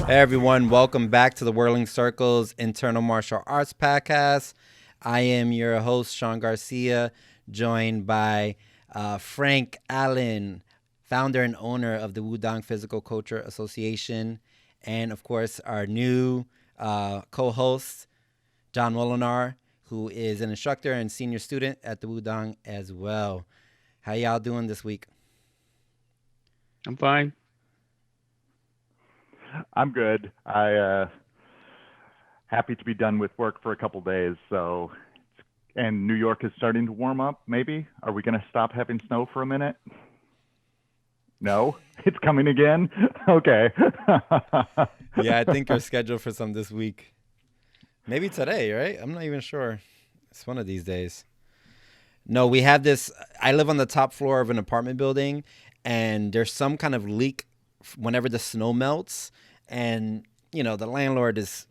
Hey everyone, welcome back to the Whirling Circles Internal Martial Arts Podcast. I am your host, Shawn Garcia, joined by Frank Allen, founder and owner of the Wudang Physical Culture Association, and of course our new co-host, John Molinar, who is an instructor and senior student at the Wudang as well. How y'all doing this week? I'm fine. I'm good. I happy to be done with work for a couple days. So, and New York is starting to warm up. Maybe are we going to stop having snow for a minute? No, it's coming again. Okay. Yeah, I think you're scheduled for some this week. Maybe today, right? I'm not even sure. It's one of these days. No, we have this. I live on the top floor of an apartment building, and there's some kind of leak whenever the snow melts. And, the landlord is,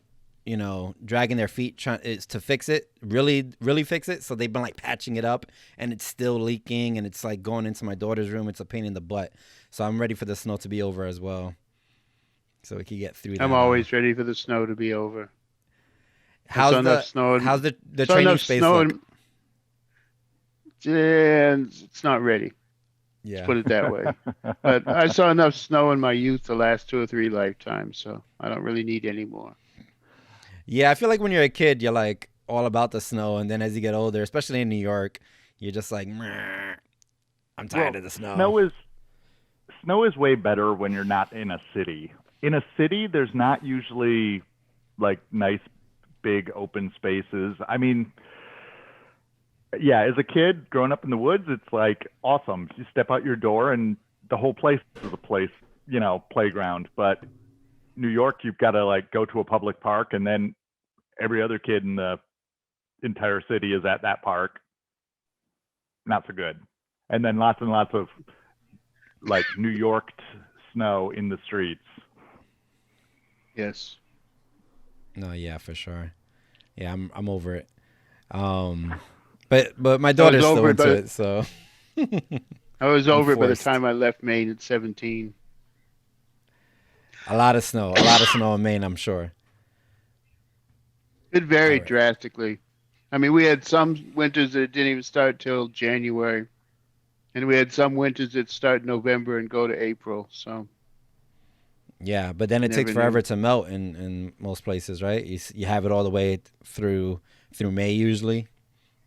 dragging their feet to fix it, really fix it. So they've been like patching it up, and it's still leaking, and it's like going into my daughter's room. It's a pain in the butt. So I'm ready for the snow to be over as well, so we can get through that. I'm always ready for the snow to be over. How's the training space look? And it's not ready. Yeah. Let's put it that way. But I saw enough snow in my youth the last 2 or 3 lifetimes, so I don't really need any more. Yeah, I feel like when you're a kid, you're like all about the snow, and then as you get older, especially in New York, you're just like, I'm tired of the snow. Snow is way better when you're not in a city. In a city, there's not usually like nice big open spaces. I mean, yeah, as a kid growing up in the woods, it's like awesome. You step out your door and the whole place is a playground. But New York, you've got to like go to a public park, and then every other kid in the entire city is at that park. Not so good. And then lots and lots of like New York snow in the streets. Yes. No, yeah, for sure. Yeah, I'm over it. But my daughter's still into it, so I was over it by the time I left Maine at 17. A lot of snow in Maine, I'm sure. It varied drastically. I mean, we had some winters that didn't even start till January, and we had some winters that start November and go to April. So. Yeah, but then it takes forever to melt in most places, right? You have it all the way through May usually.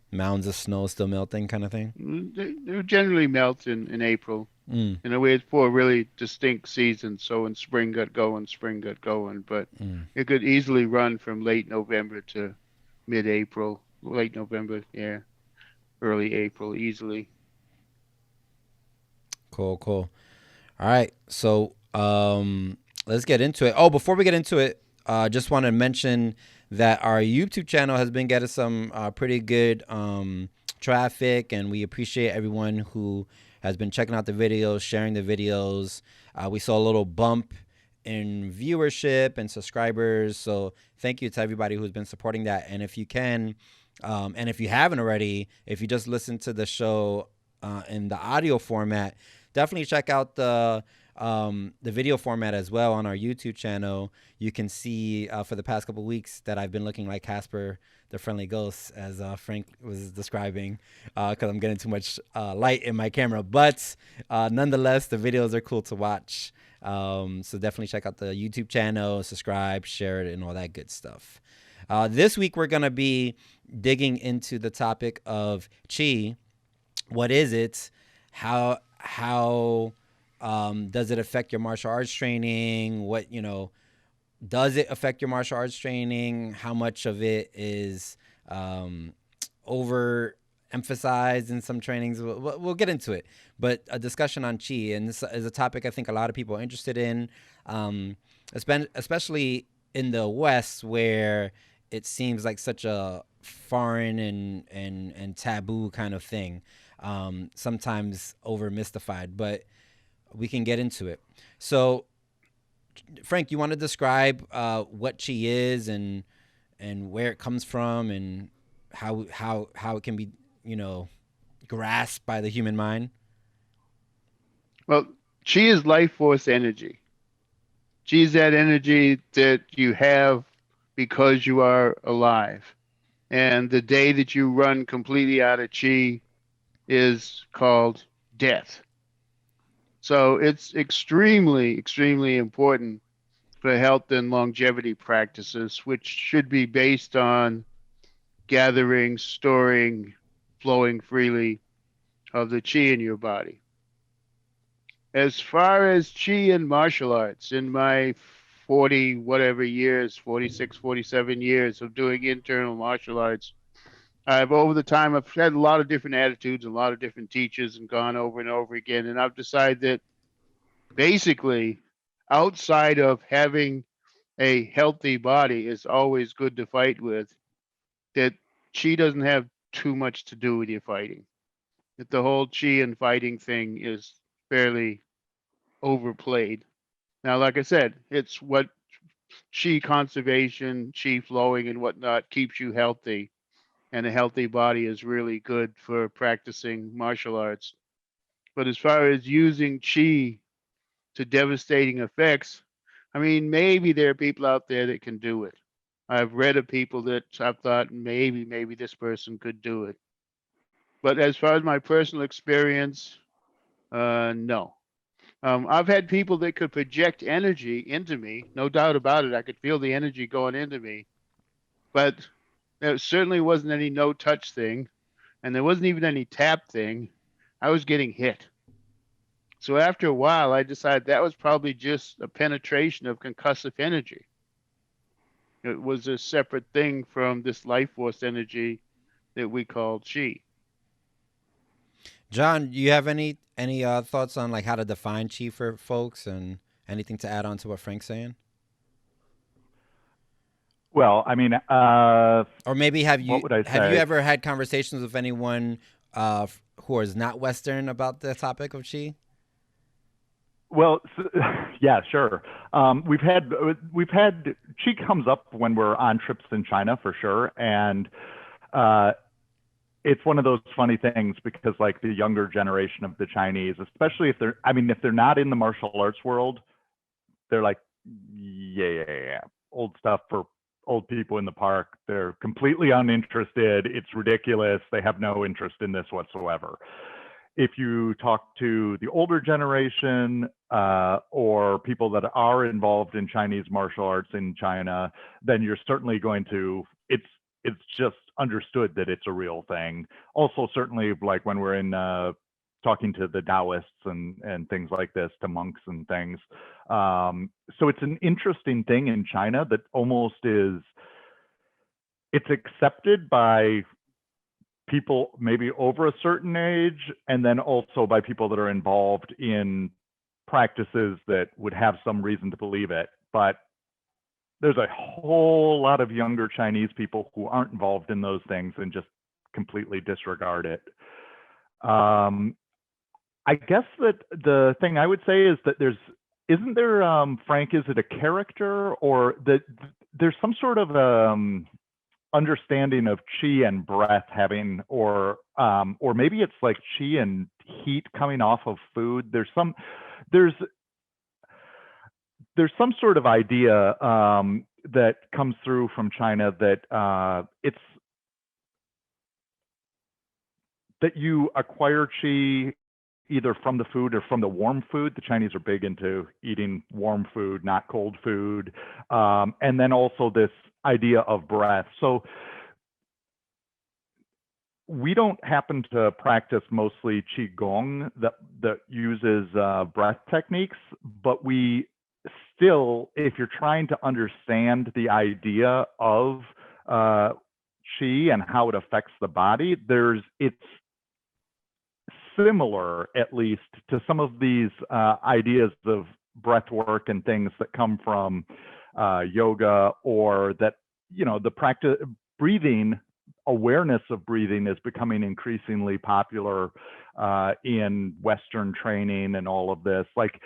Mounds of snow still melting, kind of thing. They generally melt in April. We had 4 really distinct seasons. So when spring got going, but it could easily run from late November to mid-April. Late November, yeah, early April, easily. Cool. All right, so let's get into it. Oh, before we get into it, just want to mention that our YouTube channel has been getting some pretty good traffic, and we appreciate everyone who has been checking out the videos, sharing the videos. We saw a little bump in viewership and subscribers, so thank you to everybody who's been supporting that. And if you can, and if you haven't already, if you just listen to the show in the audio format, definitely check out the video format as well on our YouTube channel. You can see for the past couple of weeks that I've been looking like Casper the Friendly Ghost, as Frank was describing, because I'm getting too much light in my camera. But nonetheless, the videos are cool to watch. So definitely check out the YouTube channel, subscribe, share it, and all that good stuff. This week, we're going to be digging into the topic of Qi. What is it? How does it affect your martial arts training? Does it affect your martial arts training? How much of it is overemphasized in some trainings? We'll get into it. But a discussion on Qi, and this is a topic I think a lot of people are interested in, especially in the West, where it seems like such a foreign and taboo kind of thing, sometimes over mystified, but we can get into it. So Frank, you want to describe what Qi is and where it comes from and how it can be, grasped by the human mind? Well, Qi is life force energy. Qi is that energy that you have because you are alive. And the day that you run completely out of qi is called death. So it's extremely, extremely important for health and longevity practices, which should be based on gathering, storing, flowing freely of the qi in your body. As far as qi and martial arts, in my 40 whatever years, 46, 47 years of doing internal martial arts, I've over the time I've had a lot of different attitudes, a lot of different teachers, and gone over and over again. And I've decided that basically, outside of having a healthy body is always good to fight with, that chi doesn't have too much to do with your fighting. That the whole chi and fighting thing is fairly overplayed. Now, like I said, it's what chi conservation, chi flowing, and whatnot keeps you healthy. And a healthy body is really good for practicing martial arts. But as far as using chi to devastating effects, I mean, maybe there are people out there that can do it. I've read of people that I've thought maybe this person could do it. But as far as my personal experience, no. I've had people that could project energy into me, no doubt about it. I could feel the energy going into me, but there certainly wasn't any no touch thing, and there wasn't even any tap thing. I was getting hit. So after a while, I decided that was probably just a penetration of concussive energy. It was a separate thing from this life force energy that we call chi. John, do you have any thoughts on like how to define chi for folks, and anything to add on to what Frank's saying? Well, I mean, Or maybe what would I have you say? ever had conversations with anyone who is not Western about the topic of chi? Well, yeah, sure. We've had chi comes up when we're on trips in China for sure, and uh, it's one of those funny things because like the younger generation of the Chinese, especially if they're, I mean, if they're not in the martial arts world, they're like, yeah, old stuff for old people in the park. They're completely uninterested. It's ridiculous. They have no interest in this whatsoever. If you talk to the older generation or people that are involved in Chinese martial arts in China, then you're certainly going to, it's just understood that it's a real thing. Also, certainly like when we're in talking to the Taoists and things like this, to monks and things. So it's an interesting thing in China that almost is, it's accepted by people maybe over a certain age, and then also by people that are involved in practices that would have some reason to believe it. But there's a whole lot of younger Chinese people who aren't involved in those things and just completely disregard it. Um, I guess that the thing I would say is that isn't there, Frank, is it a character or that there's some sort of understanding of chi and breath having, or maybe it's like chi and heat coming off of food. There's there's some sort of idea that comes through from China that it's that you acquire chi either from the food or from the warm food. The Chinese are big into eating warm food, not cold food. And then also this idea of breath. So we don't happen to practice mostly qigong that uses breath techniques, but we still, if you're trying to understand the idea of qi and how it affects the body, it's similar, at least, to some of these ideas of breath work and things that come from yoga, or that, the practice breathing, awareness of breathing is becoming increasingly popular in Western training and all of this. Like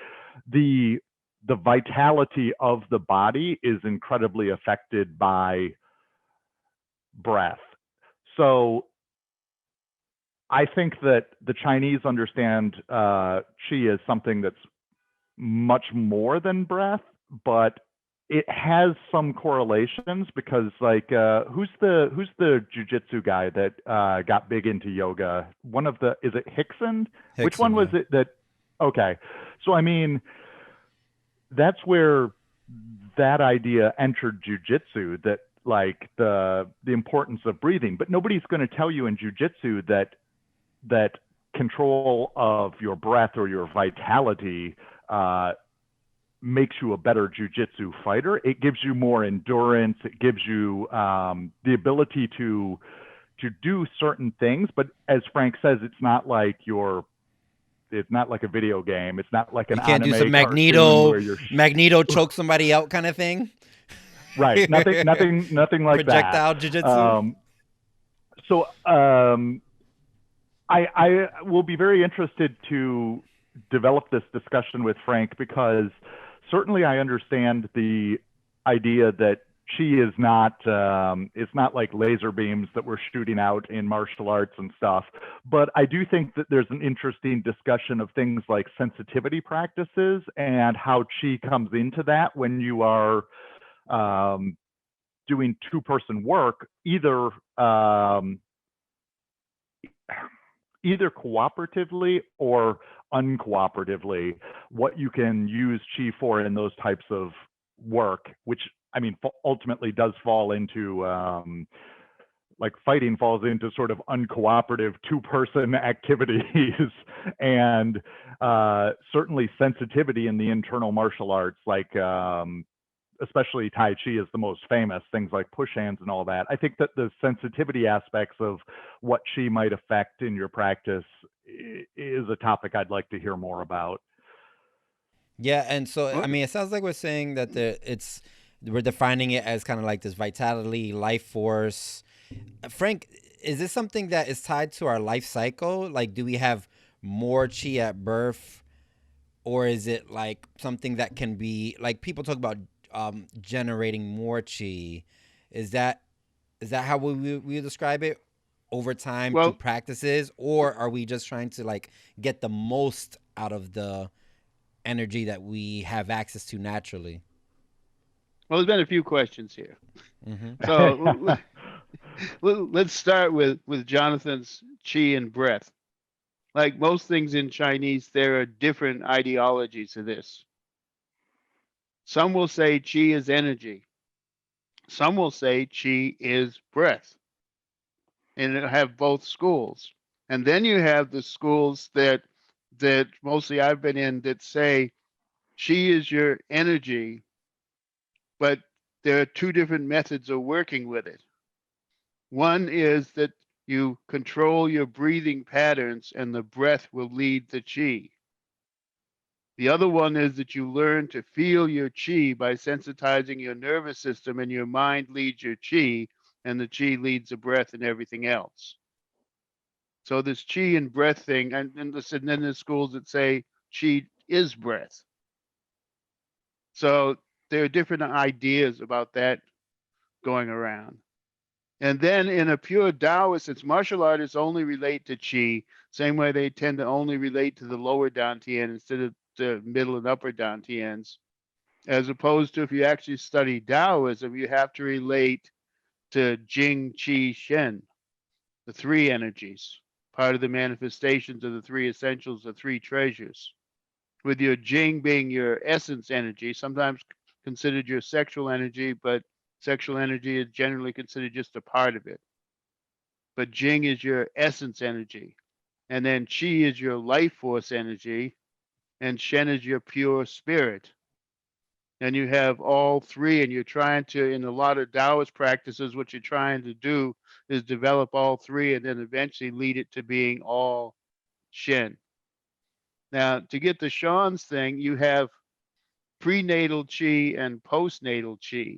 the vitality of the body is incredibly affected by breath. So I think that the Chinese understand qi as something that's much more than breath, but it has some correlations because like who's the jujitsu guy that got big into yoga? One of the is it Hickson? Which one Hickson, was yeah. it that okay. So I mean that's where that idea entered jujitsu that like the importance of breathing. But nobody's going to tell you in jujitsu that control of your breath or your vitality uh, makes you a better jujitsu fighter. It gives you more endurance. It gives you the ability to do certain things. But as Frank says, it's not like a video game. It's not like an You can't do anime some cartoon Magneto, where you're Magneto choke somebody out kind of thing. right. Nothing like that. Projectile jujitsu. Um, so I will be very interested to develop this discussion with Frank because certainly I understand the idea that chi is not it's not like laser beams that we're shooting out in martial arts and stuff. But I do think that there's an interesting discussion of things like sensitivity practices and how chi comes into that when you are um, doing two-person work, either cooperatively or uncooperatively, what you can use chi for in those types of work, which I mean ultimately does fall into like fighting falls into sort of uncooperative two-person activities and certainly sensitivity in the internal martial arts like especially Tai Chi is the most famous, things like push hands and all that. I think that the sensitivity aspects of what Chi might affect in your practice is a topic I'd like to hear more about. Yeah, and so I Well, mean, it sounds like we're saying that we're defining it as kind of like this vitality, life force. Frank, is this something that is tied to our life cycle? Like, do we have more chi at birth, or is it like something that can be like people talk about generating more chi? Is that how we describe it over time through well, practices, or are we just trying to like get the most out of the energy that we have access to naturally? there's been a few questions here. Mm-hmm. So let's start with Jonathan's chi and breath. Like most things in Chinese, there are different ideologies of this. Some will say chi is energy. Some will say chi is breath, and it'll have both schools. And then you have the schools that mostly I've been in that say chi is your energy, but there are two different methods of working with it. One is that you control your breathing patterns and the breath will lead the chi. The other one is that you learn to feel your chi by sensitizing your nervous system, and your mind leads your chi, and the chi leads the breath and everything else. So this chi and breath thing, and listen, then there's schools that say chi is breath. So there are different ideas about that going around. And then in a pure Taoist, since martial artists only relate to chi, same way they tend to only relate to the lower dantian instead of the middle and upper dantians, as opposed to if you actually study Taoism, you have to relate to Jing, Qi, Shen, the three energies, part of the manifestations of the three essentials, the three treasures. With your Jing being your essence energy, sometimes considered your sexual energy, but sexual energy is generally considered just a part of it. But Jing is your essence energy. And then Qi is your life force energy, and Shen is your pure spirit. And you have all three, and you're trying to, in a lot of Taoist practices, what you're trying to do is develop all three and then eventually lead it to being all Shen. Now, to get the Shawn's thing, you have prenatal chi and postnatal chi.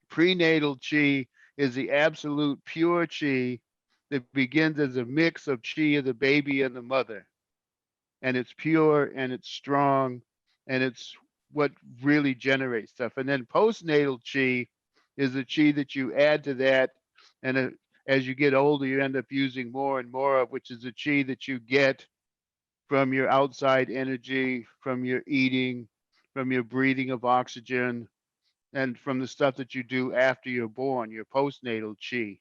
Prenatal chi is the absolute pure chi that begins as a mix of chi of the baby and the mother. And it's pure and it's strong and it's what really generates stuff. And then postnatal chi is the chi that you add to that. And as you get older, you end up using more and more of, which is the chi that you get from your outside energy, from your eating, from your breathing of oxygen, and from the stuff that you do after you're born, your postnatal chi.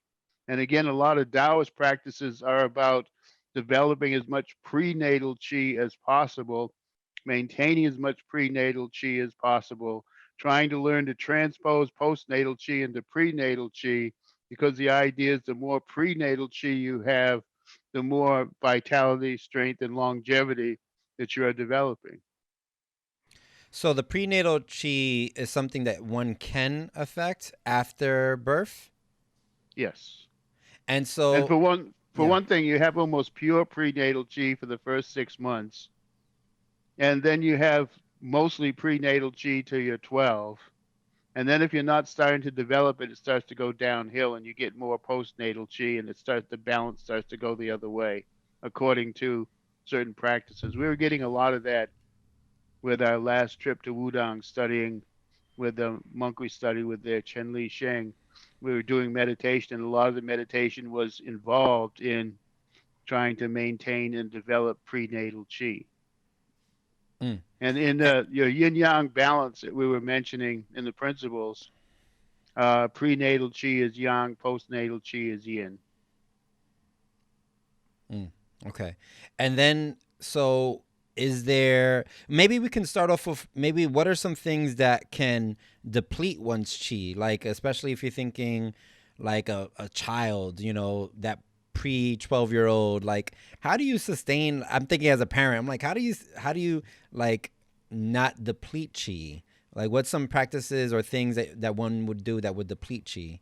And again, a lot of Taoist practices are about developing as much prenatal chi as possible, maintaining as much prenatal chi as possible, trying to learn to transpose postnatal chi into prenatal chi, because the idea is the more prenatal chi you have, the more vitality, strength, and longevity that you are developing. So the prenatal chi is something that one can affect after birth. Yes. And And so, for yeah. one thing, you have almost pure prenatal chi for the first 6 months, and then you have mostly prenatal chi till you're 12. And then if you're not starting to develop it, it starts to go downhill, and you get more postnatal chi, and the balance starts to go the other way, according to certain practices. We were getting a lot of that with our last trip to Wudang, studying with the monk we studied with there, Chen Li Sheng. We were doing meditation, and a lot of the meditation was involved in trying to maintain and develop prenatal chi. Mm. And in Eh, your yin yang balance that we were mentioning in the principles, prenatal chi is yang, postnatal chi is yin. mm. Okay. And then, so is there, maybe we can start off with maybe what are some things that can deplete one's chi? Like, especially if you're thinking like a child, that pre 12-year-old, like, how do you sustain? I'm thinking as a parent, I'm like, how do you like not deplete chi? Like, what's some practices or things that one would do that would deplete chi?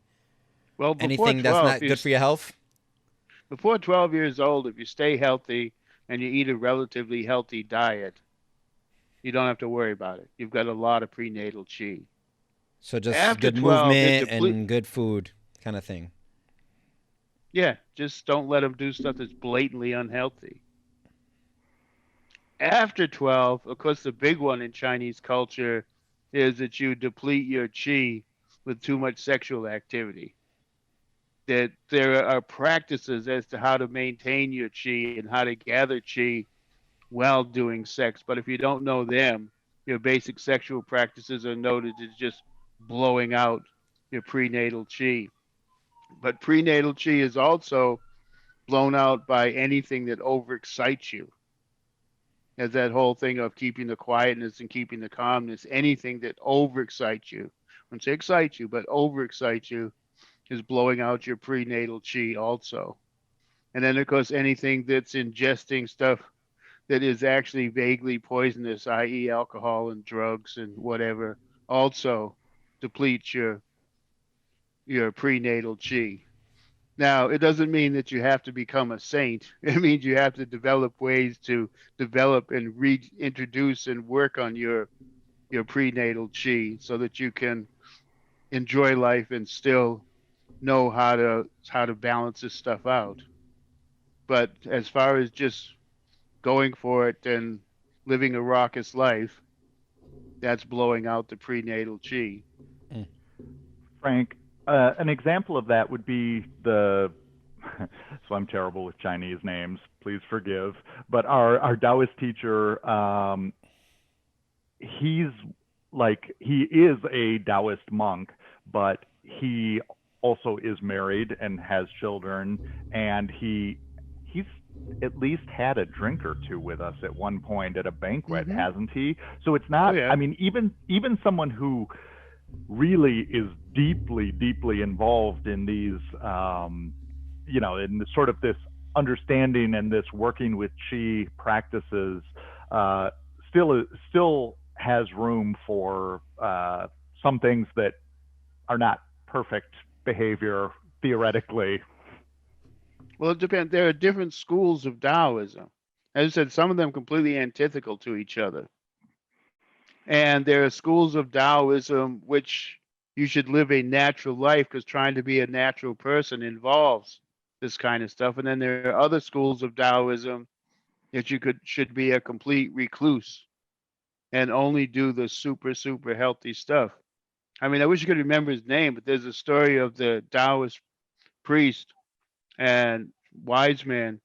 Well, before Anything that's 12, not good for your health? before 12 years old, if you stay healthy and you eat a relatively healthy diet, you don't have to worry about it. You've got a lot of prenatal chi. So just After good 12, it movement deplete. and good food kind of thing. Yeah, just don't let them do stuff that's blatantly unhealthy. After 12, of course, the big one in Chinese culture is that you deplete your chi with too much sexual activity. That there are practices as to how to maintain your chi and how to gather chi while doing sex. But if you don't know them, your basic sexual practices are noted as just blowing out your prenatal chi. But prenatal chi is also blown out by anything that overexcites you, as that whole thing of keeping the quietness and keeping the calmness. Anything that overexcites you, I wouldn't say excites you, but overexcites you, is blowing out your prenatal chi also. And then, of course, anything that's ingesting stuff that is actually vaguely poisonous, i.e., alcohol and drugs and whatever, also depletes your prenatal chi. Now, it doesn't mean that you have to become a saint. It means you have to develop ways to develop and reintroduce and work on your prenatal chi so that you can enjoy life and still know how to balance this stuff out. But as far as just going for it and living a raucous life, that's blowing out the prenatal chi. Mm. Frank, an example of that would be the. So I'm terrible with Chinese names. Please forgive. But our Taoist teacher, he's he is a Taoist monk, but he also is married and has children, and he's at least had a drink or two with us at one point at a banquet, Mm-hmm. hasn't he? So it's Oh not. I yeah. mean, even someone who really is deeply involved in these, in the sort of this understanding and this working with chi practices, uh, still has room for some things that are not perfect behavior theoretically. Well, it depends. There are different schools of Taoism. As I said, some of them completely antithetical to each other. And there are schools of Taoism which you should live a natural life, because trying to be a natural person involves this kind of stuff. And then there are other schools of Taoism that you could should be a complete recluse and only do the super healthy stuff. I mean, I wish I could remember his name, but there's a story of the Taoist priest and wise man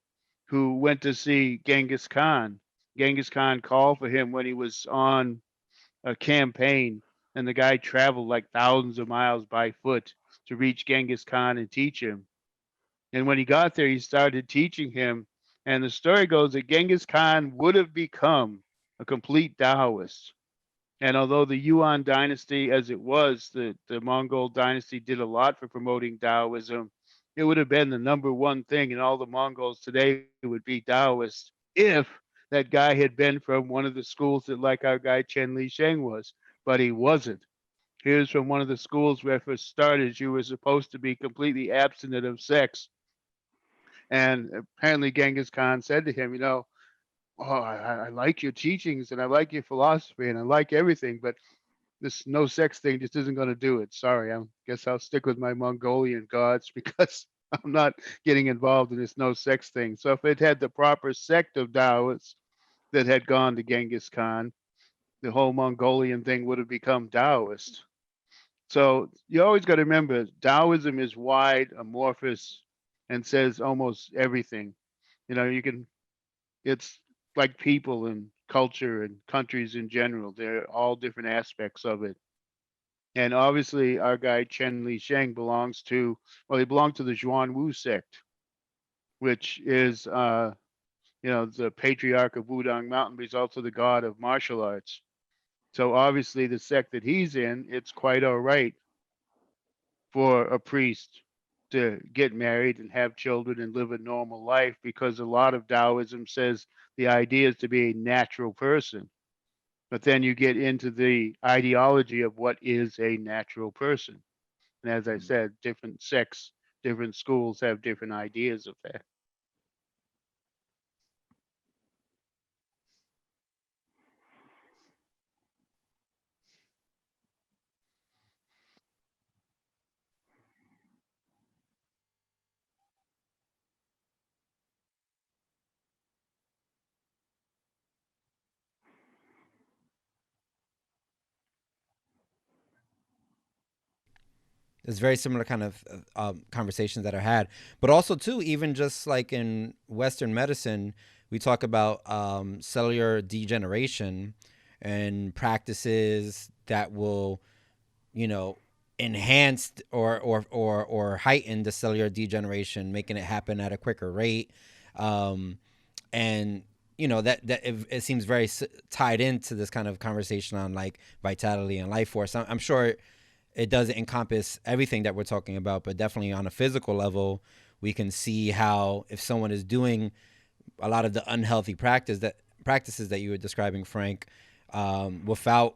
who went to see Genghis Khan. Genghis Khan called for him when he was on a campaign, and the guy traveled like thousands of miles by foot to reach Genghis Khan and teach him. And when he got there, he started teaching him. And the story goes that Genghis Khan would have become a complete Taoist. And although the Yuan dynasty, as it was, the Mongol dynasty did a lot for promoting Taoism, it would have been the number one thing, and all the Mongols today would be Taoists if that guy had been from one of the schools that, like our guy Chen Li Sheng was, but he wasn't. He was from one of the schools where, for starters, you were supposed to be completely abstinent of sex. And apparently, Genghis Khan said to him, oh, I like your teachings and I like your philosophy and I like everything, but this no sex thing just isn't going to do it. Sorry, I guess I'll stick with my Mongolian gods because I'm not getting involved in this no sex thing. So if it had the proper sect of Taoists that had gone to Genghis Khan, the whole Mongolian thing would have become Taoist. So you always got to remember Taoism is wide, amorphous, and says almost everything. You can, it's like people and culture and countries in general. They're all different aspects of it. And obviously, our guy Chen Li Sheng belongs to, well, he belonged to the Zhuan Wu sect, which is, the patriarch of Wudang Mountain, but he's also the god of martial arts. So obviously, the sect that he's in, it's quite all right for a priest to get married and have children and live a normal life because a lot of Taoism says the idea is to be a natural person. But then you get into the ideology of what is a natural person. And as I said, different sects, different schools have different ideas of that. It's very similar kind of conversations that are had, but also too, even just like in Western medicine, we talk about cellular degeneration and practices that will, you know, enhance or heighten the cellular degeneration, making it happen at a quicker rate, and that it seems very tied into this kind of conversation on like vitality and life force. I'm sure it doesn't encompass everything that we're talking about, but definitely on a physical level, we can see how if someone is doing a lot of the unhealthy practices that you were describing, Frank, without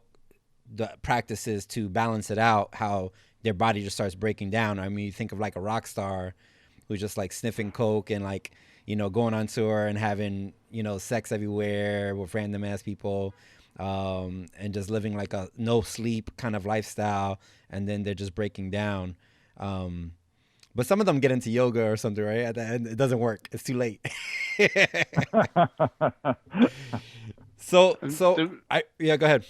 the practices to balance it out, how their body just starts breaking down. I mean, you think of like a rock star who's just like sniffing coke and like going on tour and having sex everywhere with random ass people, and just living like a no sleep kind of lifestyle, and then they're just breaking down. But some of them get into yoga or something, right? At the end, it doesn't work. It's too late. so And so I yeah, go ahead.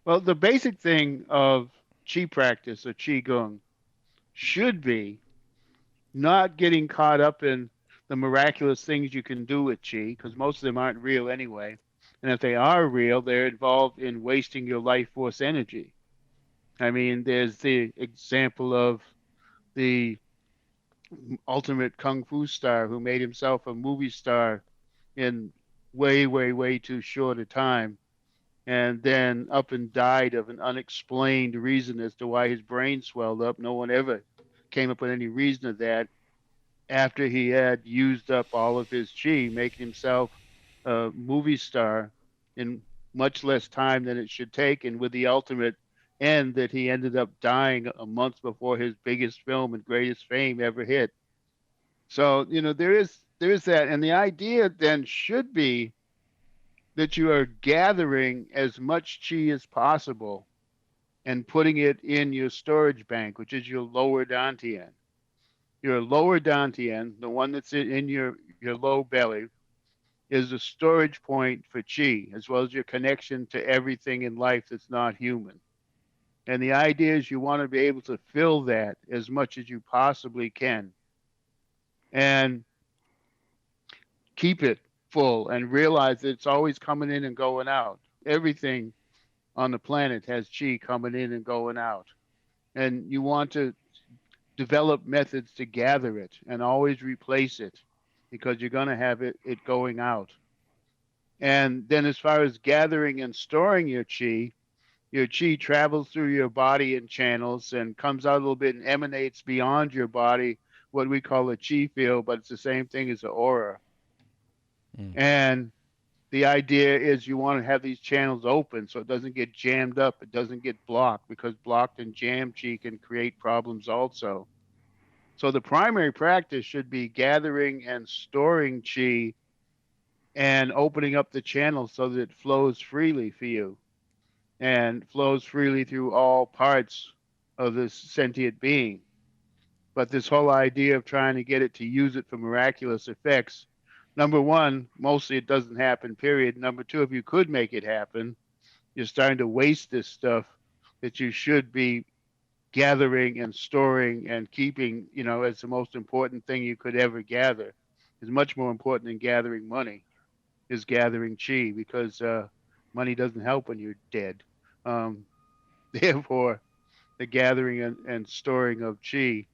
well, the basic thing of chi practice or qigong should be not getting caught up in the miraculous things you can do with chi, because most of them aren't real anyway. And if they are real, they're involved in wasting your life force energy. I mean, there's the example of the ultimate kung fu star who made himself a movie star in way, way, way too short a time, and then up and died of an unexplained reason as to why his brain swelled up. No one ever came up with any reason of that after he had used up all of his chi, making himself a movie star in much less time than it should take, and with the ultimate end that he ended up dying a month before his biggest film and greatest fame ever hit. So, there is that. And the idea then should be that you are gathering as much chi as possible and putting it in your storage bank, which is your lower dantian. Your lower dantian, the one that's in your low belly, is the storage point for chi, as well as your connection to everything in life that's not human. And the idea is you want to be able to fill that as much as you possibly can and keep it full and realize that it's always coming in and going out. Everything on the planet has qi coming in and going out. And you want to develop methods to gather it and always replace it because you're going to have it going out. And then, as far as gathering and storing your chi travels through your body in channels and comes out a little bit and emanates beyond your body, what we call a chi field, but it's the same thing as an aura. Mm. And the idea is you want to have these channels open so it doesn't get jammed up, it doesn't get blocked, because blocked and jammed chi can create problems also. So the primary practice should be gathering and storing chi and opening up the channel so that it flows freely for you and flows freely through all parts of this sentient being. But this whole idea of trying to get it to use it for miraculous effects, number one, mostly it doesn't happen, period. Number two, if you could make it happen, you're starting to waste this stuff that you should be gathering and storing and keeping, as the most important thing you could ever gather. Is much more important than gathering money, is gathering chi, because money doesn't help when you're dead. Um, Therefore, the gathering and storing of chi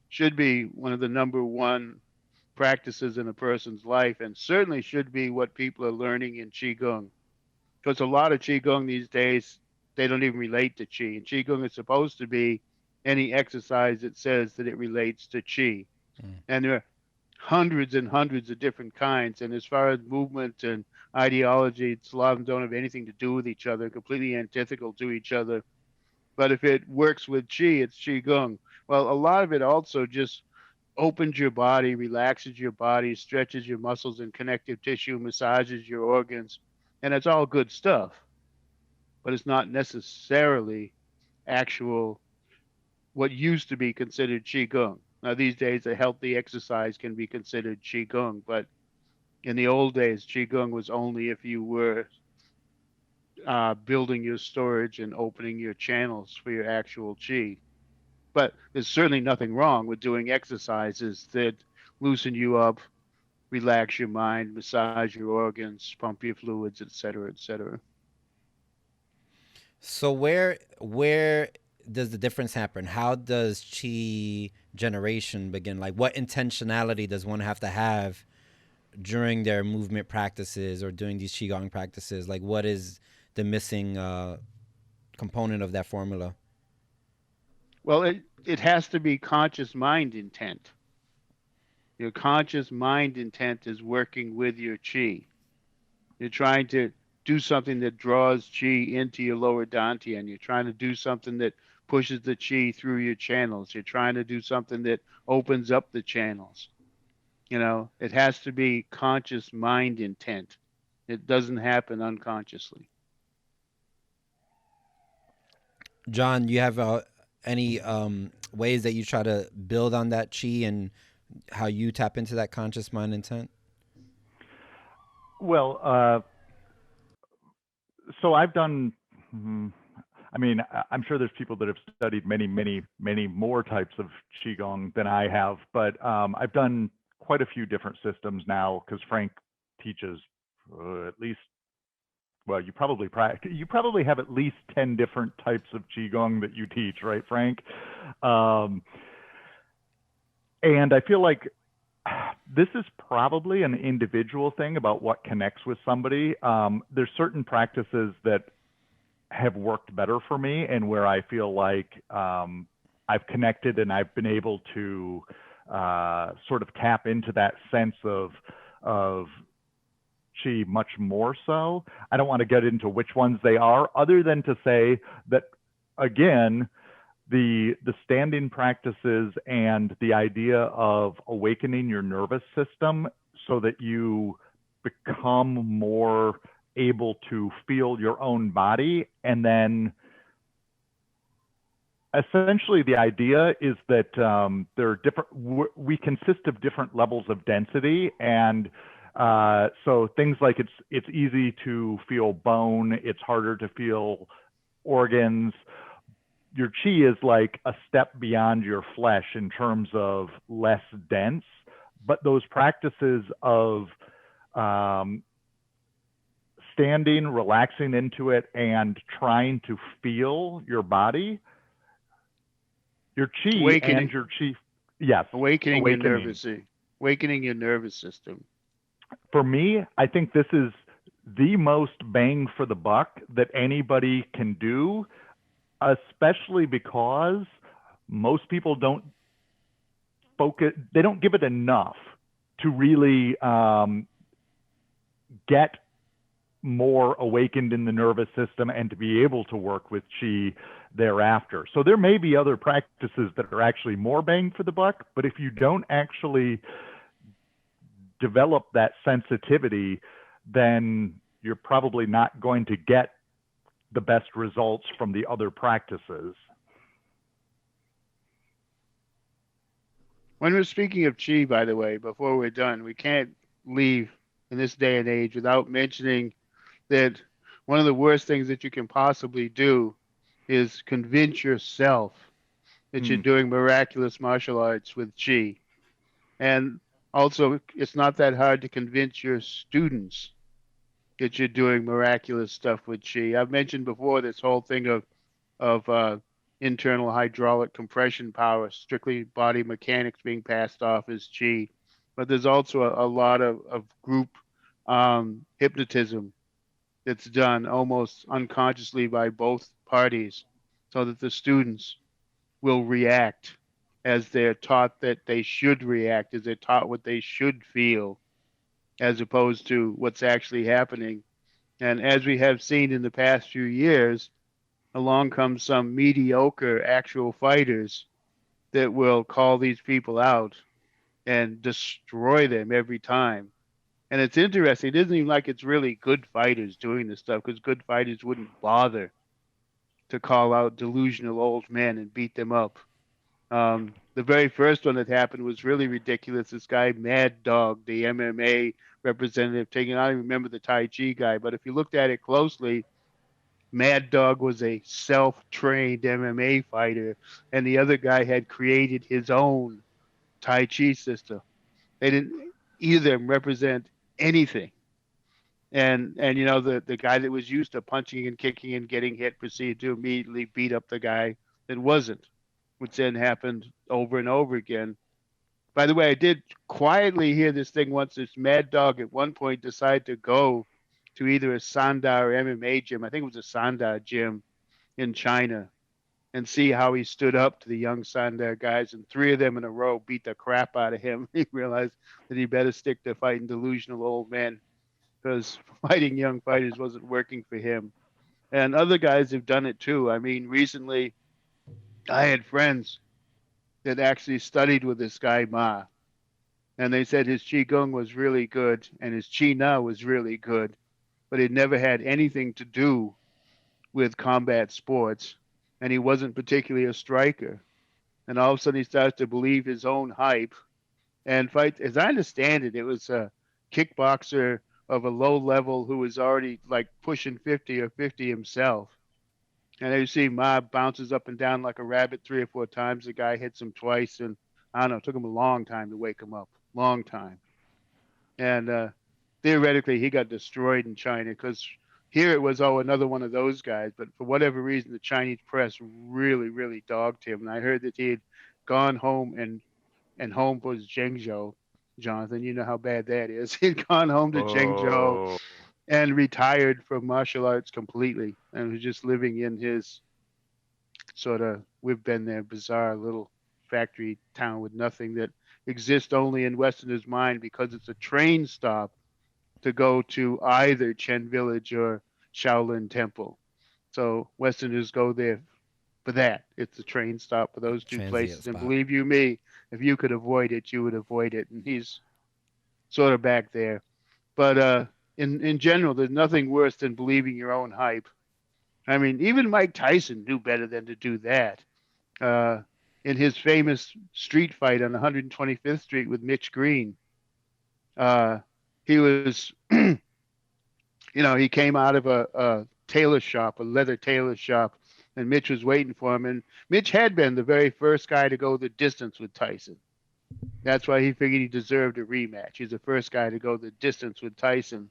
should be one of the number one practices in a person's life, and certainly should be what people are learning in qigong. Because a lot of qigong these days, they don't even relate to qi. And qigong is supposed to be any exercise that says that it relates to qi. Mm. And there are hundreds and hundreds of different kinds. And as far as movement and ideology, it's a lot of them don't have anything to do with each other, completely antithetical to each other. But if it works with qi, it's qigong. Well, a lot of it also just opens your body, relaxes your body, stretches your muscles and connective tissue, massages your organs, and it's all good stuff. But it's not necessarily actual what used to be considered qigong. Now these days, a healthy exercise can be considered qigong, but in the old days, qigong was only if you were building your storage and opening your channels for your actual qi. But there's certainly nothing wrong with doing exercises that loosen you up, relax your mind, massage your organs, pump your fluids, et cetera, et cetera. So where does the difference happen? How does chi generation begin? Like, what intentionality does one have to have during their movement practices or doing these qigong practices? Like, what is the missing component of that formula? Well, it has to be conscious mind intent. Your conscious mind intent is working with your chi. You're trying to do something that draws chi into your lower dantian. You're trying to do something that pushes the chi through your channels. You're trying to do something that opens up the channels. It has to be conscious mind intent. It doesn't happen unconsciously. John, you have any ways that you try to build on that chi and how you tap into that conscious mind intent? Well, so I've done. I mean, I'm sure there's people that have studied many, many, many more types of qigong than I have, but I've done quite a few different systems now because Frank teaches at least. Well, you probably have at least 10 different types of qigong that you teach, right, Frank? And I feel like this is probably an individual thing about what connects with somebody. There's certain practices that have worked better for me and where I feel like I've connected and I've been able to sort of tap into that sense of chi much more so. I don't want to get into which ones they are, other than to say that, again, the standing practices and the idea of awakening your nervous system so that you become more able to feel your own body. And then essentially the idea is that there are we consist of different levels of density. And so things like it's easy to feel bone, it's harder to feel organs. Your chi is like a step beyond your flesh in terms of less dense, but those practices of standing, relaxing into it, and trying to feel your body, your chi and Awakening, your chi, yes, awakening your awakening. nervous, awakening your nervous system. For me, I think this is the most bang for the buck that anybody can do, especially because most people don't focus, they don't give it enough to really get more awakened in the nervous system and to be able to work with chi thereafter. So there may be other practices that are actually more bang for the buck, but if you don't actually develop that sensitivity, then you're probably not going to get the best results from the other practices. When we're speaking of chi, by the way, before we're done, we can't leave in this day and age without mentioning that one of the worst things that you can possibly do is convince yourself that you're doing miraculous martial arts with chi. And also, it's not that hard to convince your students that you're doing miraculous stuff with chi. I've mentioned before this whole thing of internal hydraulic compression power, strictly body mechanics being passed off as chi. But there's also a lot of group hypnotism that's done almost unconsciously by both parties so that the students will react as they're taught that they should react, as they're taught what they should feel, as opposed to what's actually happening. And as we have seen in the past few years, along comes some mediocre actual fighters that will call these people out and destroy them every time. And it's interesting. It isn't even like it's really good fighters doing this stuff because good fighters wouldn't bother to call out delusional old men and beat them up. The very first one that happened was really ridiculous. This guy, Mad Dog, the MMA representative, taking, I don't even remember the Tai Chi guy, but if you looked at it closely, Mad Dog was a self trained MMA fighter, and the other guy had created his own Tai Chi system. They didn't either of them represent anything. And you know the guy that was used to punching and kicking and getting hit proceeded to immediately beat up the guy that wasn't, which then happened over and over again. By the way, I did quietly hear this thing once. This Mad Dog at one point decided to go to either a Sanda or MMA gym. I think it was a Sanda gym in China and see how he stood up to the young Sanda guys. And three of them in a row beat the crap out of him. He realized that he better stick to fighting delusional old men because fighting young fighters wasn't working for him. And other guys have done it too. I mean, recently I had friends that actually studied with this guy Ma, and they said his qigong was really good and his chi na was really good, but it never had anything to do with combat sports, and he wasn't particularly a striker. And all of a sudden, he starts to believe his own hype and fight. As I understand it, it was a kickboxer of a low level who was already like pushing 50 or 50 himself. And you see Mob bounces up and down like a rabbit three or four times. The guy hits him twice, and I don't know, it took him a long time to wake him up. Long time. And theoretically, he got destroyed in China because here it was, oh, another one of those guys. But for whatever reason, the Chinese press really, really dogged him. And I heard that he had gone home and home was Zhengzhou. Jonathan, you know how bad that is. He'd gone home to Zhengzhou Oh, and retired from martial arts completely and was just living in his sort of, we've been there, bizarre little factory town with nothing that exists only in Westerners' mind because it's a train stop to go to either Chen Village or Shaolin Temple. So Westerners go there for that. It's a train stop for those two Transient places. And spot. believe you me, if you could avoid it, you would avoid it. And he's sort of back there. But in general, there's nothing worse than believing your own hype. I mean, even Mike Tyson knew better than to do that. Uh, in his famous street fight on 125th Street with Mitch Green, uh, he was, he came out of a tailor shop, a leather tailor shop, and Mitch was waiting for him. And Mitch had been the very first guy to go the distance with Tyson. That's why he figured he deserved a rematch. He's the first guy to go the distance with Tyson.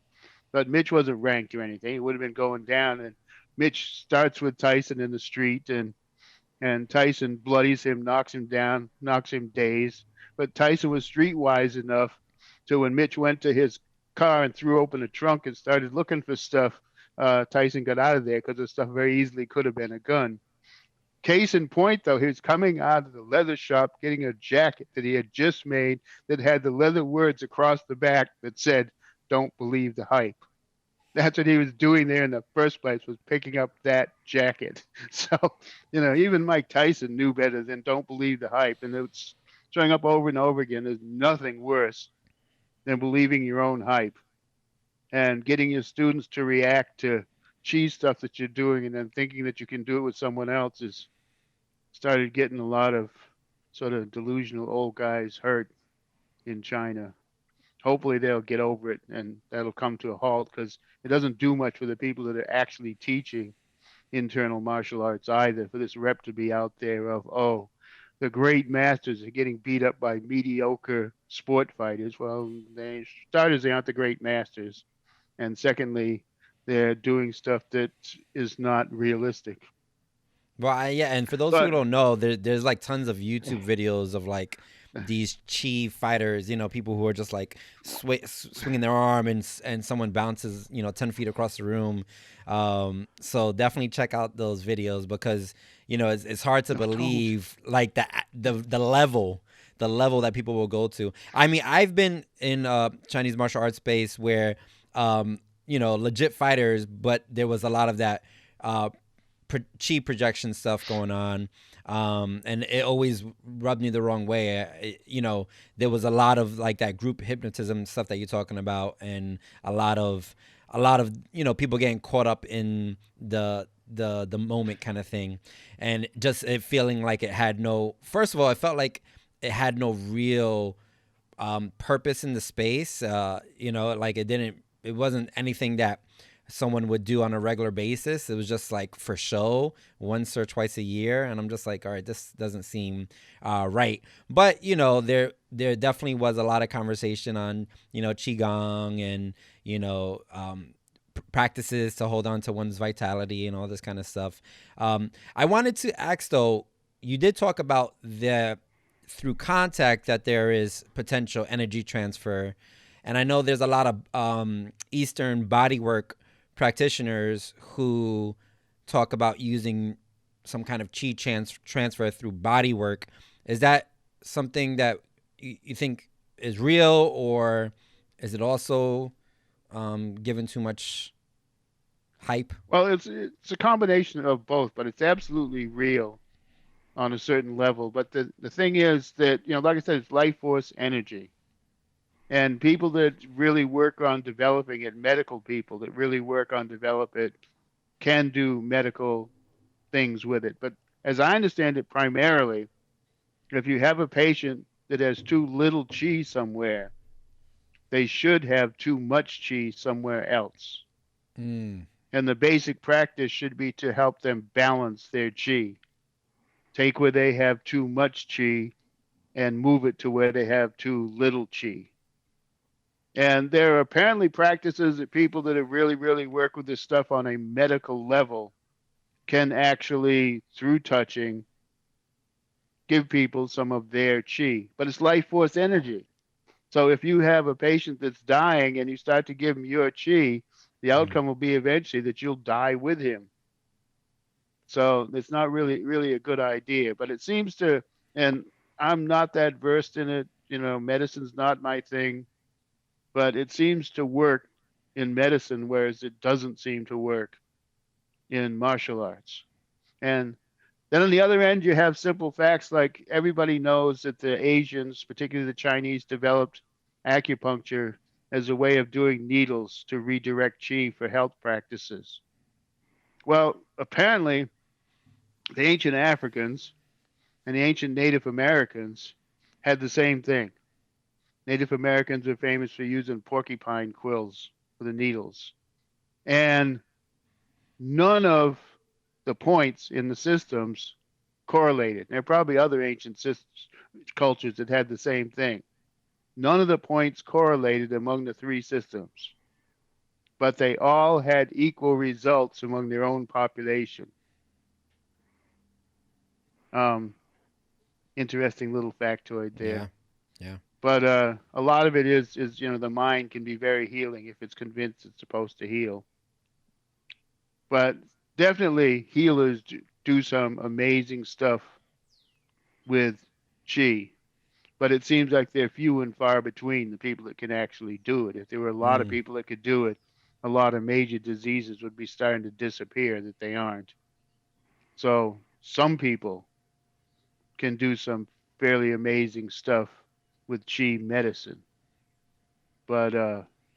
but Mitch wasn't ranked or anything. It would have been going down. And Mitch starts with Tyson in the street, and Tyson bloodies him, knocks him down, knocks him dazed. But Tyson was streetwise enough to when Mitch went to his car and threw open the trunk and started looking for stuff, Tyson got out of there because the stuff very easily could have been a gun. Case in point, though, he was coming out of the leather shop getting a jacket that he had just made that had the leather words across the back that said, "Don't believe the hype." That's what he was doing there in the first place, was picking up that jacket. So, even Mike Tyson knew better than "Don't believe the hype." And it's showing up over and over again. There's nothing worse than believing your own hype and getting your students to react to cheese stuff that you're doing and then thinking that you can do it with someone else is started getting a lot of sort of delusional old guys hurt in China. Hopefully they'll get over it and that'll come to a halt because it doesn't do much for the people that are actually teaching internal martial arts either, for this rep to be out there of, oh, the great masters are getting beat up by mediocre sport fighters. Well, they starters, they aren't the great masters. And secondly, they're doing stuff that is not realistic. Well, yeah, and for those who But don't know, there's like tons of YouTube videos of like these chi fighters, people who are just like swinging their arm and someone bounces, 10 feet across the room. So definitely check out those videos because, it's hard to believe like the level that people will go to. I mean, I've been in Chinese martial arts space where, legit fighters, but there was a lot of that, chi projection stuff going on, and it always rubbed me the wrong way. There was a lot of like that group hypnotism stuff that you're talking about, and a lot of people getting caught up in the moment kind of thing, and just it feeling like it had no. First of all, it felt like it had no real purpose in the space. Like it wasn't anything that someone would do on a regular basis. It was just like for show, once or twice a year, and I'm just like, all right, this doesn't seem right. But there definitely was a lot of conversation on qigong and practices to hold on to one's vitality and all this kind of stuff. I wanted to ask though, you did talk about through contact that there is potential energy transfer, and I know there's a lot of Eastern bodywork practitioners who talk about using some kind of chi transfer through body work. Is that something that you think is real, or is it also given too much hype? well, it's a combination of both, but it's absolutely real on a certain level. But the thing is that, like I said, it's life force energy. And people that really work on developing it, medical people that really work on develop it, can do medical things with it. But as I understand it, primarily, if you have a patient that has too little chi somewhere, they should have too much chi somewhere else. Mm. And the basic practice should be to help them balance their chi. Take where they have too much chi and move it to where they have too little chi. And there are apparently practices that people that have really, really worked with this stuff on a medical level can actually, through touching, give people some of their chi. But it's life force energy. So if you have a patient that's dying and you start to give him your chi, the outcome will be eventually that you'll die with him. So it's not really a good idea. But it seems to, and I'm not that versed in it. Medicine's not my thing. But it seems to work in medicine, whereas it doesn't seem to work in martial arts. And then on the other end, you have simple facts like everybody knows that the Asians, particularly the Chinese, developed acupuncture as a way of doing needles to redirect chi for health practices. Well, apparently, the ancient Africans and the ancient Native Americans had the same thing. Native Americans are famous for using porcupine quills for the needles. And none of the points in the systems correlated. There are probably other ancient cultures that had the same thing. None of the points correlated among the three systems. but they all had equal results among their own population. Um, Interesting little factoid there. Yeah. Yeah. But a lot of it is the mind can be very healing if it's convinced it's supposed to heal. But definitely healers do some amazing stuff with chi. But it seems like they're few and far between the people that can actually do it. If there were a lot of Mm. people that could do it, a lot of major diseases would be starting to disappear that they aren't. So some people can do some fairly amazing stuff with chi medicine, but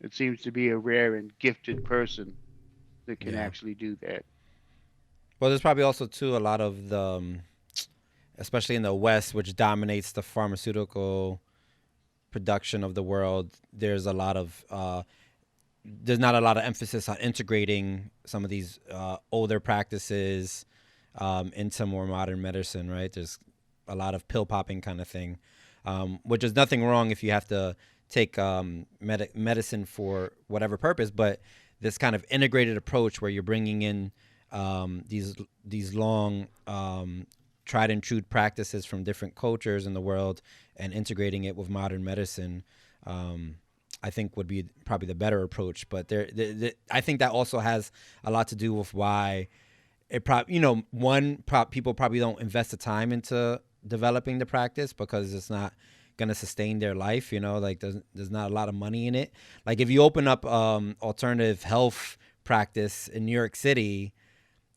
it seems to be a rare and gifted person that can Yeah. actually do that. Well, there's probably also too a lot of the, especially in the West, which dominates the pharmaceutical production of the world. There's not a lot of emphasis on integrating some of these older practices into more modern medicine, right? There's a lot of pill popping kind of thing, which is nothing wrong if you have to take medicine for whatever purpose, but this kind of integrated approach where you're bringing in these long tried and true practices from different cultures in the world and integrating it with modern medicine. I think would be probably the better approach, but I think that also has a lot to do with why it people probably don't invest the time into developing the practice because it's not going to sustain their life. Like there's not a lot of money in it. Like if you open up alternative health practice in New York City,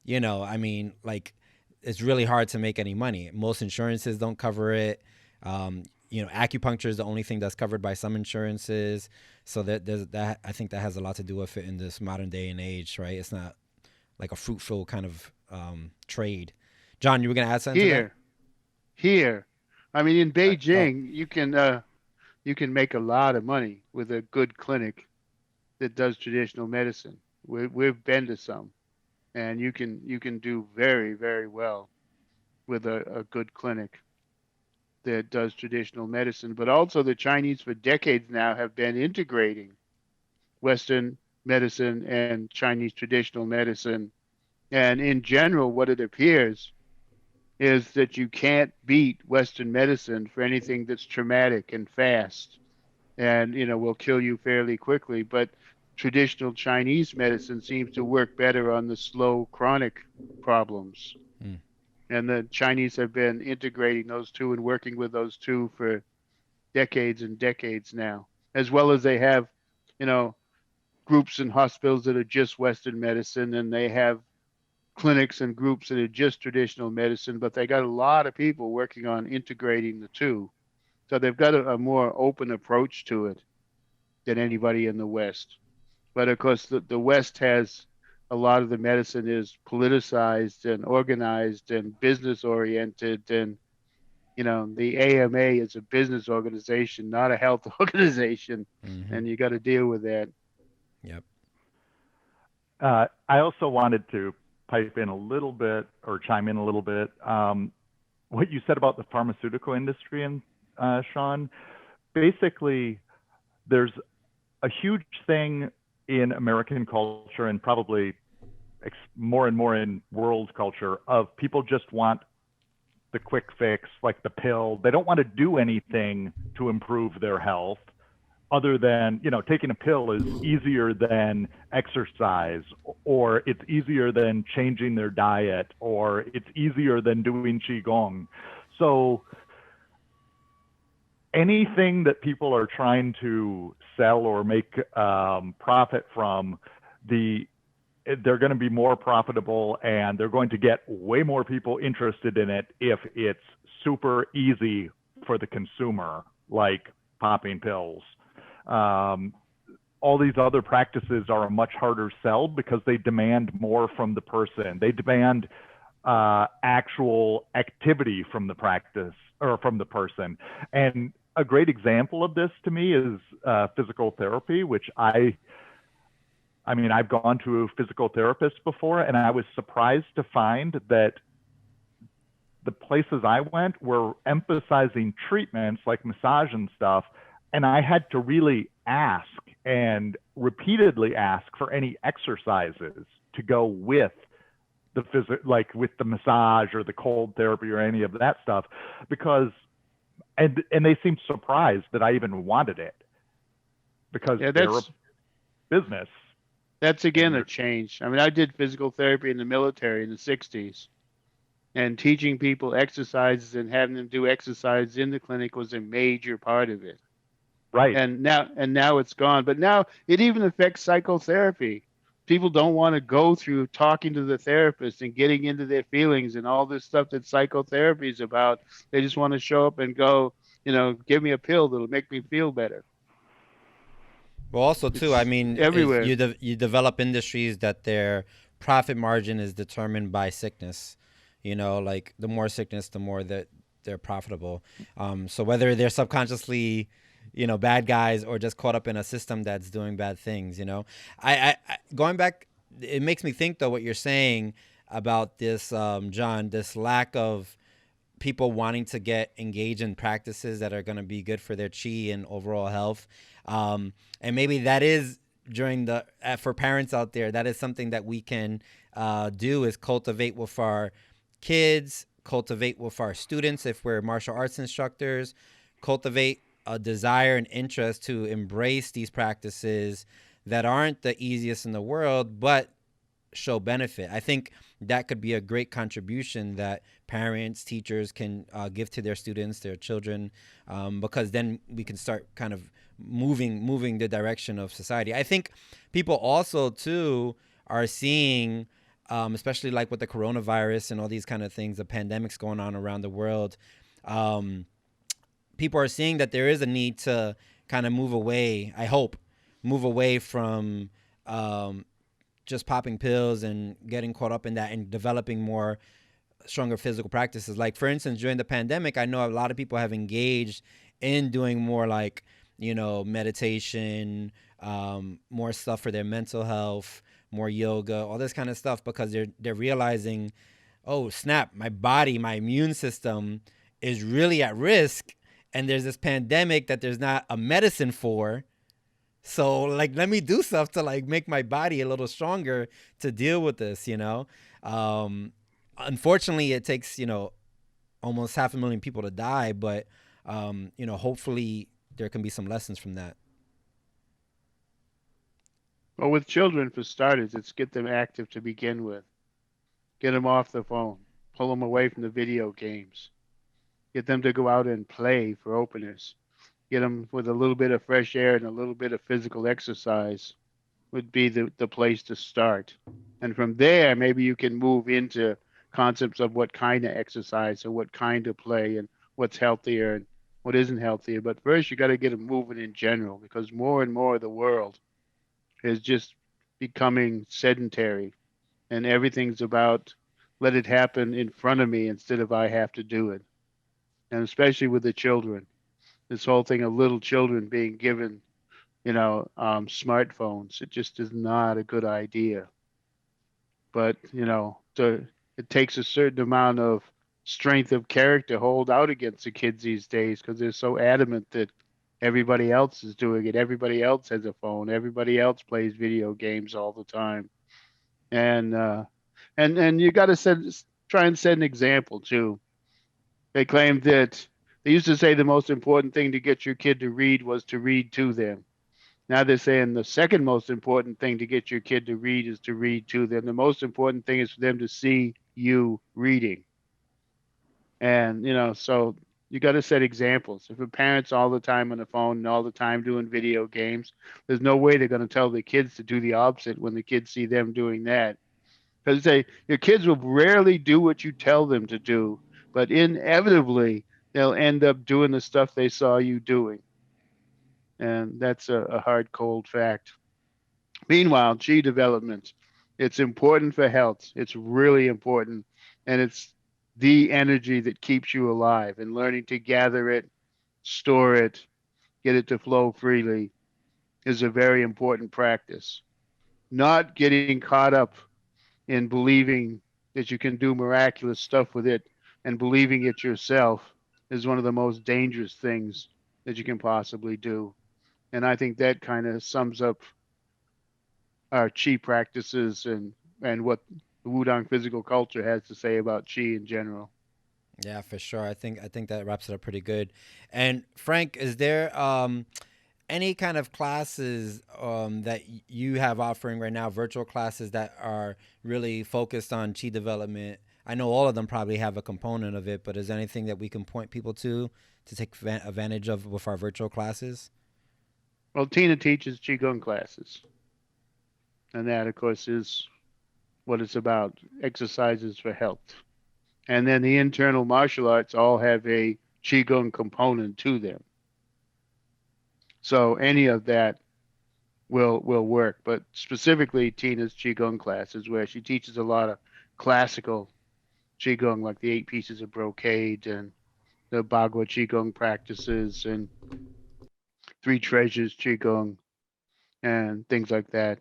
I mean, like it's really hard to make any money. Most insurances don't cover it. Acupuncture is the only thing that's covered by some insurances. So that I think that has a lot to do with it in this modern day and age, right? It's not like a fruitful kind of trade. John, you were gonna add something to that? Here, I mean, in Oh, Beijing, you can make a lot of money with a good clinic that does traditional medicine. We've been to some, and you can do very very well with a good clinic that does traditional medicine. But also, the Chinese for decades now have been integrating Western medicine and Chinese traditional medicine. And in general, what it appears is that you can't beat Western medicine for anything that's traumatic and fast and, will kill you fairly quickly. But traditional Chinese medicine seems to work better on the slow, chronic problems. mm, And the Chinese have been integrating those two and working with those two for decades and decades now, as well as they have, you know, groups and hospitals that are just Western medicine, and they have clinics and groups that are just traditional medicine, but they got a lot of people working on integrating the two. So they've got a more open approach to it than anybody in the West. But of course, the West has a lot of the medicine is politicized and organized and business oriented. And, the AMA is a business organization, not a health organization. mm-hmm. And you got to deal with that. Yep. I also wanted to pipe in a little bit or chime in a little bit. What you said about the pharmaceutical industry and Shawn, basically, there's a huge thing in American culture and probably more and more in world culture of people just want the quick fix, like the pill. They don't want to do anything to improve their health other than, taking a pill is easier than exercise, or it's easier than changing their diet, or it's easier than doing qigong. So anything that people are trying to sell or make profit from, they're going to be more profitable, and they're going to get way more people interested in it if it's super easy for the consumer, like popping pills. All these other practices are a much harder sell because they demand more from the person. They demand actual activity from the practice or from the person. And a great example of this to me is physical therapy, which I've gone to a physical therapist before, and I was surprised to find that the places I went were emphasizing treatments like massage and stuff. And I had to really ask and repeatedly ask for any exercises to go with the like with the massage or the cold therapy or any of that stuff, because and they seemed surprised that I even wanted it, because Yeah, they're a business that's and again a you're change. I mean, I did physical therapy in the military in the 60s, and teaching people exercises and having them do exercise in the clinic was a major part of it. right. And now it's gone. But now it even affects psychotherapy. People don't want to go through talking to the therapist and getting into their feelings and all this stuff that psychotherapy is about. They just want to show up and go, give me a pill that'll make me feel better. Well, also too, I It's mean, everywhere. you develop industries that their profit margin is determined by sickness. You know, like the more sickness, the more that they're profitable. So whether they're subconsciously, bad guys or just caught up in a system that's doing bad things, I going back, it makes me think though what you're saying about this, John, this lack of people wanting to get engaged in practices that are going to be good for their chi and overall health. And maybe that is during the for parents out there, that is something that we can do, is cultivate with our kids, cultivate with our students if we're martial arts instructors, cultivate a desire and interest to embrace these practices that aren't the easiest in the world, but show benefit. I think that could be a great contribution that parents, teachers can give to their students, their children, because then we can start kind of moving the direction of society. I think people also too are seeing, especially like with the coronavirus and all these kind of things, the pandemics going on around the world. People are seeing that there is a need to kind of move away. I hope move away from just popping pills and getting caught up in that and developing more stronger physical practices. Like for instance, during the pandemic, I know a lot of people have engaged in doing more like, meditation, more stuff for their mental health, more yoga, all this kind of stuff, because they're realizing, oh snap, my body, my immune system is really at risk, and there's this pandemic that there's not a medicine for. So like, let me do stuff to like make my body a little stronger to deal with this. Um, Unfortunately, it takes almost 500,000 people to die, but hopefully there can be some lessons from that. Well, with children, for starters, it's get them active to begin with. Get them off the phone. Pull them away from the video games. Get them to go out and play for openers. Get them with a little bit of fresh air and a little bit of physical exercise would be the place to start. And from there, maybe you can move into concepts of what kind of exercise or what kind of play and what's healthier and what isn't healthier. But first, you got to get them moving in general, because more and more of the world is just becoming sedentary, and everything's about let it happen in front of me instead of I have to do it. And especially with the children, this whole thing of little children being given, smartphones, it just is not a good idea. But it takes a certain amount of strength of character to hold out against the kids these days, because they're so adamant that everybody else is doing it. Everybody else has a phone. Everybody else plays video games all the time. And you got to try and set an example too. They claim that they used to say the most important thing to get your kid to read was to read to them. Now they're saying the second most important thing to get your kid to read is to read to them. The most important thing is for them to see you reading. And, so you got to set examples. If a parent's all the time on the phone and all the time doing video games, there's no way they're going to tell the kids to do the opposite when the kids see them doing that. Because your kids will rarely do what you tell them to do, but inevitably they'll end up doing the stuff they saw you doing. And that's a hard, cold fact. Meanwhile, G development, it's important for health. It's really important. And it's the energy that keeps you alive. And learning to gather it, store it, get it to flow freely is a very important practice. Not getting caught up in believing that you can do miraculous stuff with it and believing it yourself is one of the most dangerous things that you can possibly do. And I think that kind of sums up our qi practices and what the Wudang physical culture has to say about qi in general. Yeah, for sure. I think that wraps it up pretty good. And Frank, is there any kind of classes that you have offering right now, virtual classes that are really focused on chi development? I know all of them probably have a component of it, but is there anything that we can point people to take advantage of with our virtual classes? Well, Tina teaches qigong classes, and that, of course, is what it's about: exercises for health. And then the internal martial arts all have a qigong component to them. So any of that will work. But specifically, Tina's qigong classes, where she teaches a lot of classical qigong, like the 8 pieces of brocade and the Bagua qigong practices and three treasures qigong and things like that.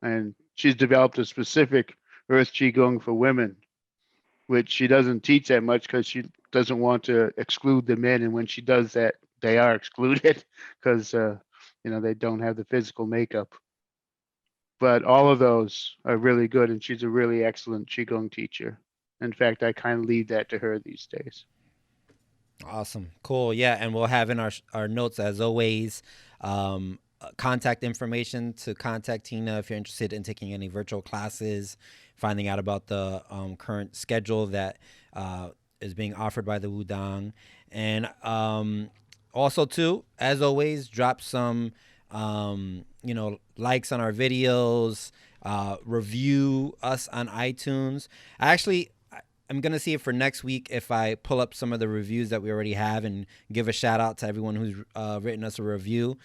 And she's developed a specific earth qigong for women, which she doesn't teach that much because she doesn't want to exclude the men. And when she does that, they are excluded because they don't have the physical makeup. But all of those are really good, and she's a really excellent qigong teacher. In fact, I kind of leave that to her these days. Awesome. Cool. Yeah. And we'll have in our notes, as always, contact information to contact Tina if you're interested in taking any virtual classes, finding out about the current schedule that is being offered by the Wudang. And also, too, as always, drop some, likes on our videos, review us on iTunes. I'm going to see if for next week if I pull up some of the reviews that we already have and give a shout out to everyone who's written us a review.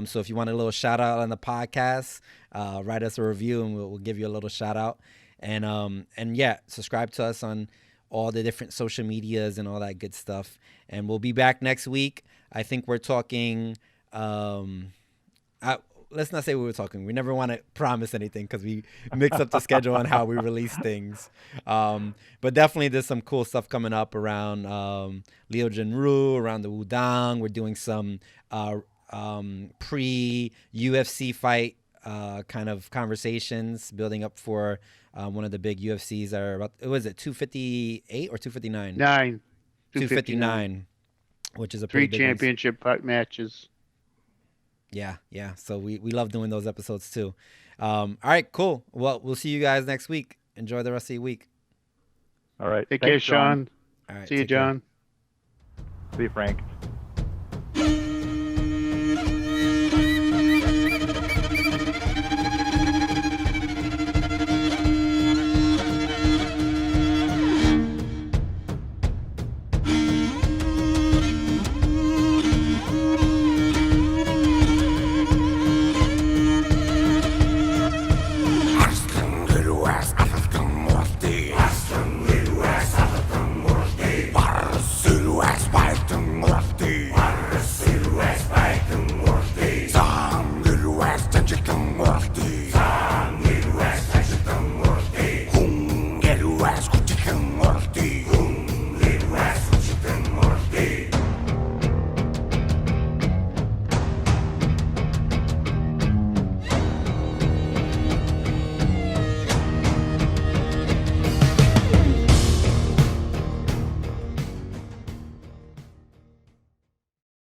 So if you want a little shout out on the podcast, write us a review and we'll give you a little shout out. And yeah, subscribe to us on all the different social medias and all that good stuff. And we'll be back next week. I think we're talking... let's not say we were talking. We never want to promise anything because we mix up the schedule on how we release things. But definitely there's some cool stuff coming up around Liu Jinru, around the Wudang. We're doing some pre-UFC fight kind of conversations, building up for one of the big UFCs that are about, was it 258 or 259? 259, which is a pretty three big championship matches. Yeah. So we love doing those episodes too. All right, cool. Well, we'll see you guys next week. Enjoy the rest of your week. All right. Take care, Shawn. All right. See you, John. See you, Frank.